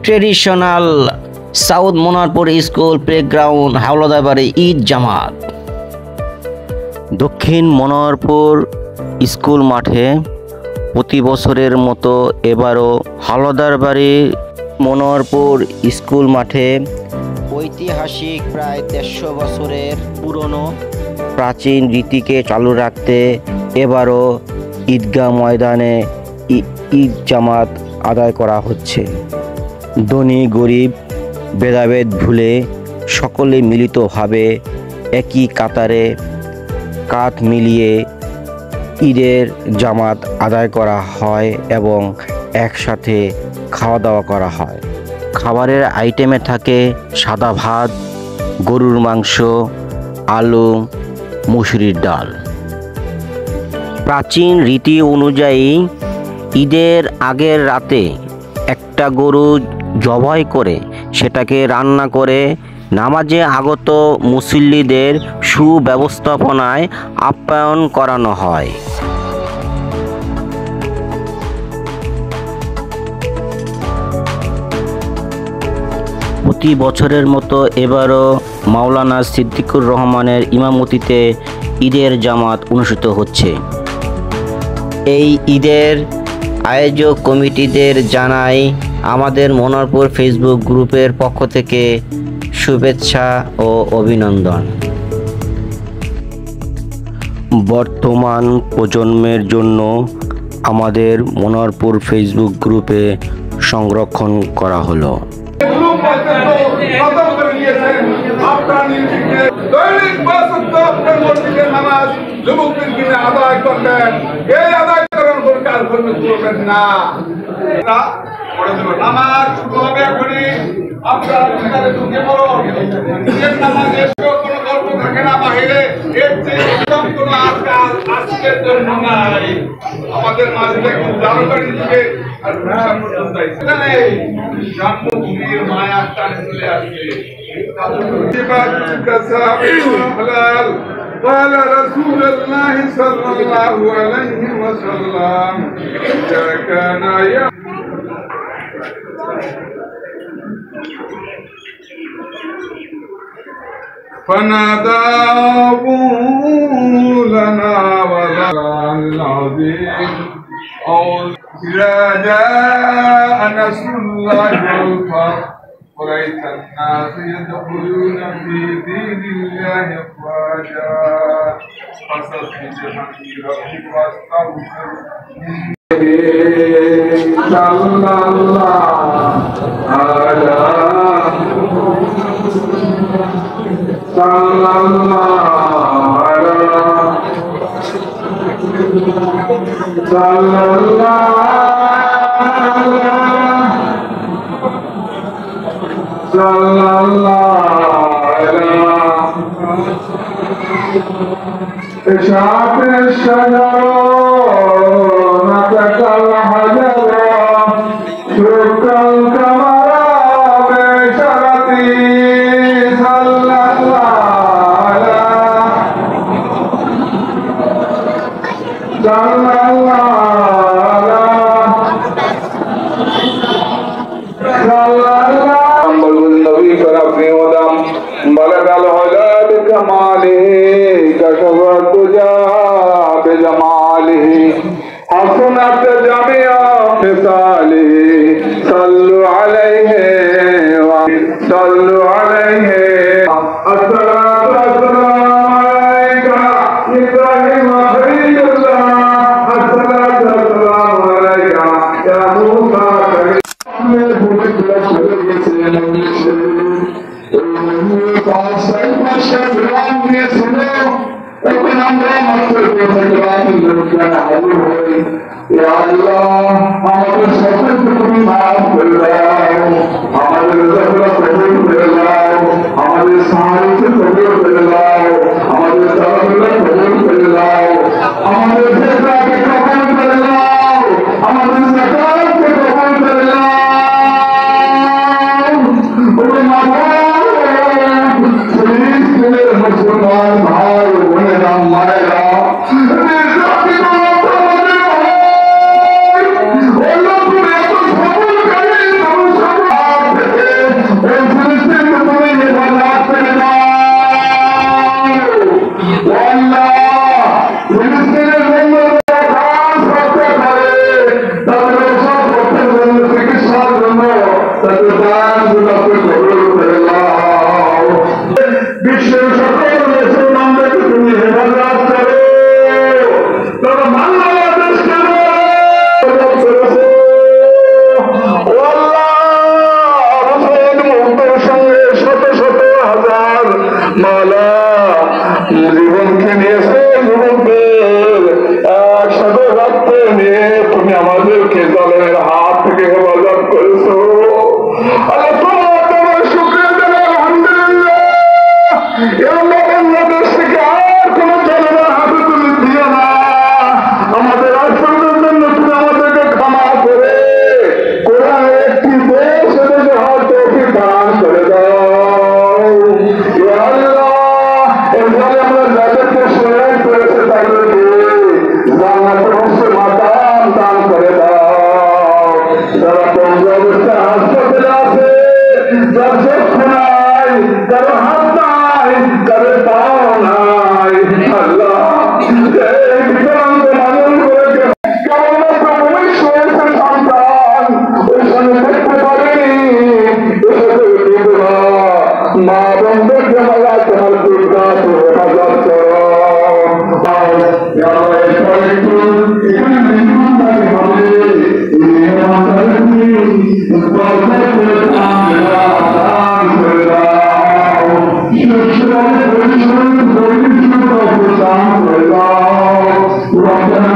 Traditional south Manoharpur school playground Howladarbari Eid জামাত। Dakshin Manoharpur school মাঠে প্রতি বছরের মতো এবারও হাওলাদারবাড়ি মনোহরপুর স্কুল মাঠে ঐতিহাসিক প্রায় ১৫০ বছরের পুরনো প্রাচীন রীতিকে চালু রাখতে এবারও ঈদগাহ ময়দানে ঈদ জামাত আদায় করা হচ্ছে। ধনী গরিব ভেদাভেদ ভুলে সকলে মিলিতভাবে একই কাতারে কাঁধ মিলিয়ে ঈদের জামাত আদায় করা হয় এবং একসাথে খাওয়া দাওয়া করা হয়। খাবারের আইটেমে থাকে সাদা ভাত, গরুর মাংস, আলু, মুসুরির ডাল। প্রাচীন রীতি অনুযায়ী ঈদের আগের রাতে একটা গরু জবাই করে সেটাকে রান্না করে নামাজে আগত মুসল্লিদের সুব্যবস্থাপনায় আপ্যায়ন করানো হয়। প্রতি বছরের মতো এবারও মাওলানা সিদ্দিকুর রহমানের ইমামতিতে ঈদের জামাত অনুষ্ঠিত হচ্ছে। এই ঈদের আয়োজক কমিটিদের জানাই আমাদের মনোহরপুর ফেসবুক গ্রুপের পক্ষ থেকে শুভেচ্ছা ও অভিনন্দন। বর্তমান প্রজন্মের জন্য আমাদের মনোহরপুর ফেসবুক গ্রুপে সংরক্ষণ করা হলো। নামাজ শুরু হবে এখনই, আপনারা ভিতরে ঢুকে পড়ুন। ঈদের নামাজে কোনো গল্প থাকে না বাহিরে, এর চেয়ে উত্তম কোনো আজকাল আজকের জন্য নাই। আমাদের মাঝে দেখুন জালকারি যুগে আর ভাষা পর্যন্ত এখানে জন্মভূমির মায়া টানে চলে আসছে। قال رسول الله صلى الله عليه وسلم إذا كان فناداه لنا وذران العظيم أو إذا جاء نصر الله والفتح ورأيت الناس يدخلون في دين الله أفواجا فسبح بحمد ربك واستغفره صلى الله على صلى الله على صلى الله صلى الله على إشاعة الشجر نطق الحجر شك القمر بشرتي صلى الله على صلى الله على صلى الله النبي كربي ودم بلغ الهدى بكماله كشف الدجى بجماله حسنت جميع خصاله صلوا عليه صلوا عليه الصلاة والسلام عليك إبراهيم خليل الله الصلاة والسلام عليك يا موسى يا الله আমাদের সকল তুমি মাফ করে দাও, আমাদের সকল কবুল করে দাও, আমাদের সাহায্য কবুল করে দাও, আমাদের সবগুলো কবুল করে দাও, আমাদের ফেতরাকে কবুল করে দাও, আমাদের সাকাতকে কবুল করে দাও। ওরে মাওলানা ফিলিস্তিনের মুসলমান ভাই বোনেরা মায়েরা নির্যাতিত অবস্থা হাসপাতালে আছে, যার চক্ষু নাই, কারো হাত নাই, কারো পাও নাই। আল্লাহ এই বিকলাঙ্গ মানুষগুলোকে কেবলমাত্র উনিশ বছরের সন্তান ওই সময় দেখতে পারেনি, মা বন্ধুকে মালা তোমার দুর্গা হেফাজত করো। ربنا